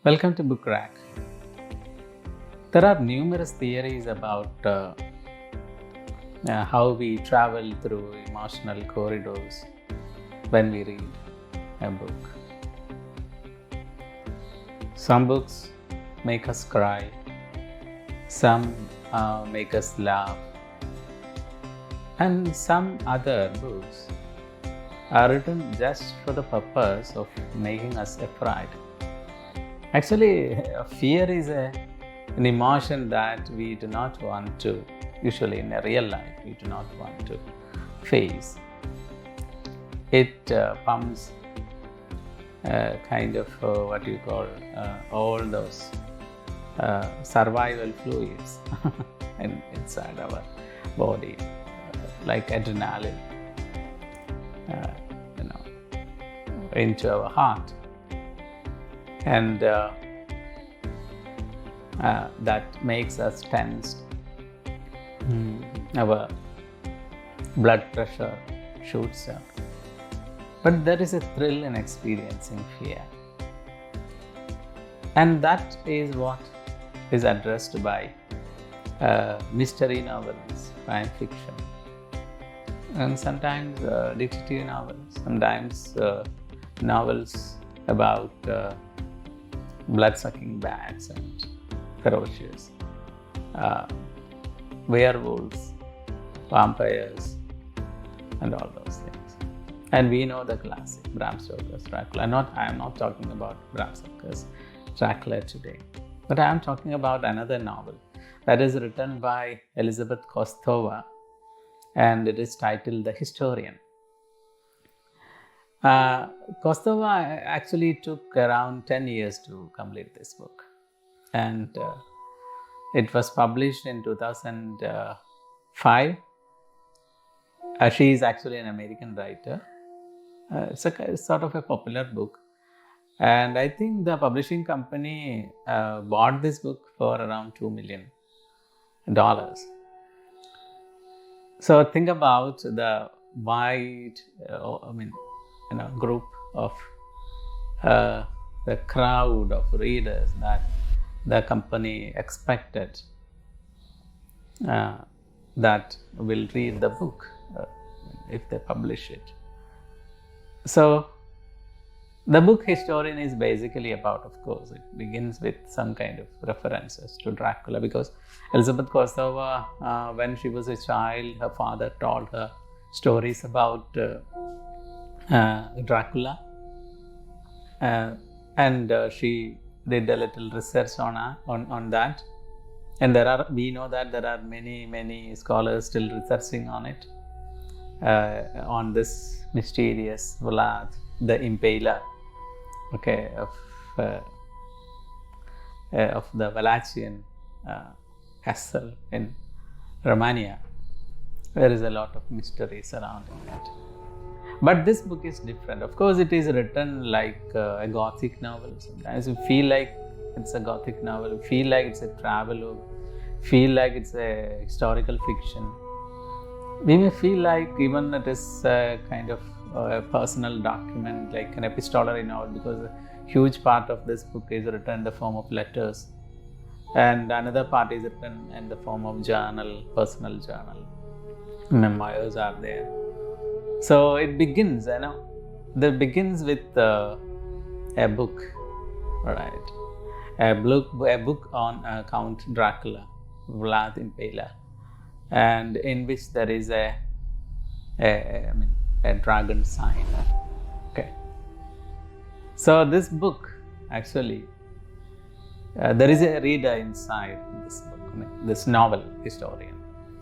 Welcome to Boocrack. There are numerous theories about how we travel through emotional corridors when we read a book. Some books make us cry, some make us laugh, and some other books are written just for the purpose of making us afraid. Actually, fear is an emotion that we do not want to, usually in a real life, we do not want to face. It pumps kind of what you call all those survival fluids inside our body, like adrenaline, into our heart. And that makes us tensed. Our blood pressure shoots up. But there is a thrill in experiencing fear. And that is what is addressed by mystery novels, crime fiction, and sometimes detective novels, sometimes novels about blood-sucking bats and ferocious werewolves, vampires, and all those things. And we know the classic Bram Stoker's Dracula. I am not talking about Bram Stoker's Dracula today, but I am talking about another novel that is written by Elizabeth Kostova, and it is titled The Historian. Kostova actually took around 10 years to complete this book, and it was published in 2005. She is actually an American writer. It's sort of a popular book, and I think the publishing company bought this book for around $2 million. So think about the wide, group of the crowd of readers that the company expected that will read the book if they publish it. So the book Historian is basically about, of course, it begins with some kind of references to Dracula, because Elizabeth Kostova, when she was a child, her father told her stories about Dracula, and she did a little research on that, and we know that there are many scholars still researching on it, on this mysterious Vlad the Impaler, of the Wallachian castle in Romania. There is a lot of mystery surrounding it. But this book is different. Of course, it is written like a Gothic novel. Sometimes you feel like it's a Gothic novel, you feel like it's a travelogue, feel like it's a historical fiction. We may feel like even it is a kind of a personal document, like an epistolary novel, because a huge part of this book is written in the form of letters, and another part is written in the form of journal, personal journal. Memoirs are there. So it begins, begins with a book, right? A book on Count Dracula, Vlad Impaler, and in which there is a dragon sign. Okay. So this book, actually, there is a reader inside this book, this novel Historian,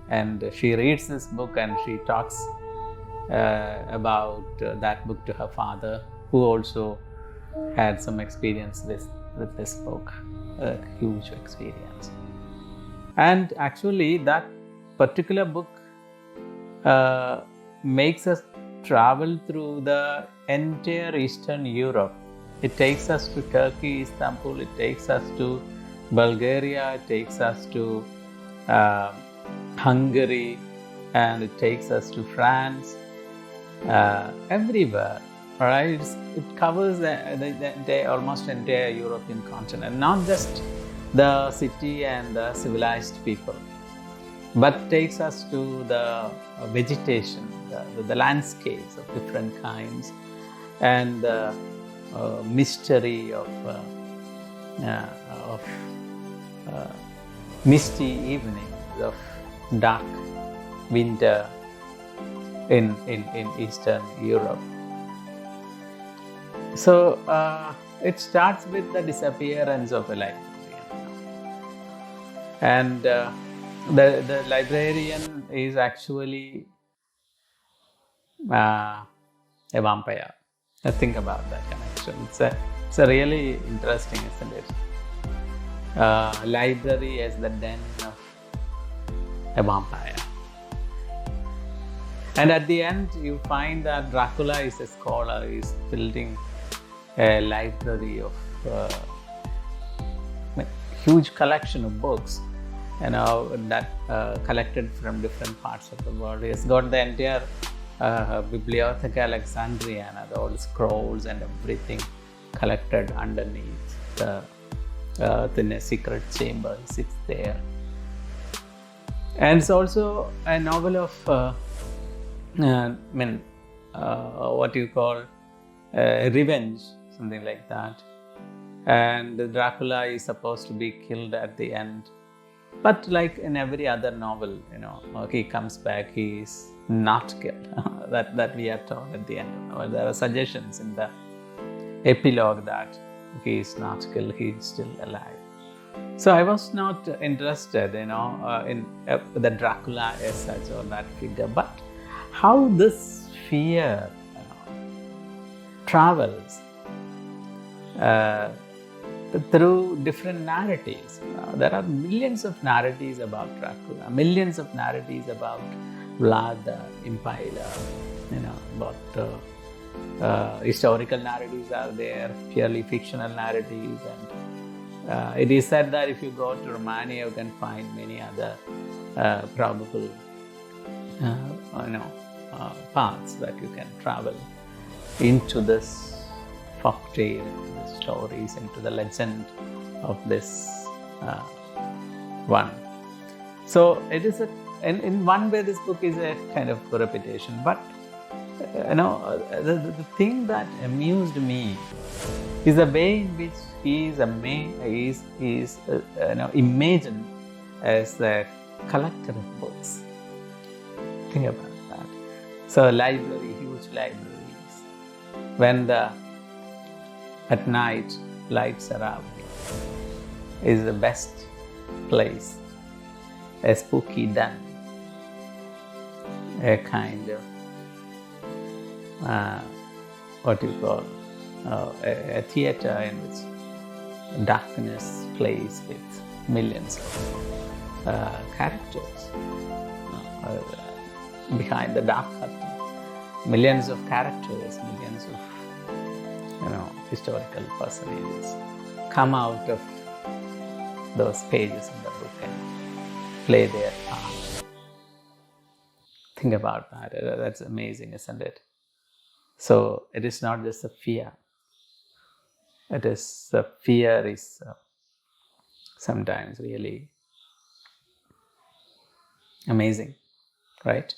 and she reads this book and she talks about that book to her father, who also had some experience with this book, a huge experience. And actually that particular book makes us travel through the entire Eastern Europe. It takes us to Turkey, Istanbul, it takes us to Bulgaria, it takes us to Hungary, and it takes us to France, everywhere, right? It covers the almost entire European continent, not just the city and the civilized people, but takes us to the vegetation, the landscapes of different kinds, and the mystery of misty evenings, of dark winter in Eastern Europe. So it starts with the disappearance of a librarian, and the librarian is actually a vampire. Think about that connection. It's a really interesting, isn't it? Library as the den of a vampire. And at the end, you find that Dracula is a scholar, is building a library of huge collection of books, that collected from different parts of the world. He's got the entire Bibliotheca Alexandriana, all the scrolls and everything collected underneath in a secret chamber. He sits there. And it's also a novel of what you call revenge, something like that. And Dracula is supposed to be killed at the end. But like in every other novel, he comes back, he is not killed. that we are told at the end. There are suggestions in the epilogue that he is not killed, he is still alive. So I was not interested, in the Dracula as such or that figure, but how this fear travels through different narratives. There are millions of narratives about Dracula, millions of narratives about Vlad the Impaler, about historical narratives are there, purely fictional narratives, and it is said that if you go to Romania, you can find many other probable paths that you can travel into this folktale, into the stories, into the legend of this one. So it is in one way, this book is a kind of repetition, but the thing that amused me is the way in which he is imagined as a collector of books. Think about that. So library, huge libraries. When at night lights are out, is the best place. A spooky den, a kind of what you call a theater in which darkness plays with millions of characters. Behind the dark curtain, millions of characters, millions of historical personages come out of those pages in the book and play their part. Think about that. That's amazing, isn't it? So it is not just a fear. It is the fear is sometimes really amazing, right?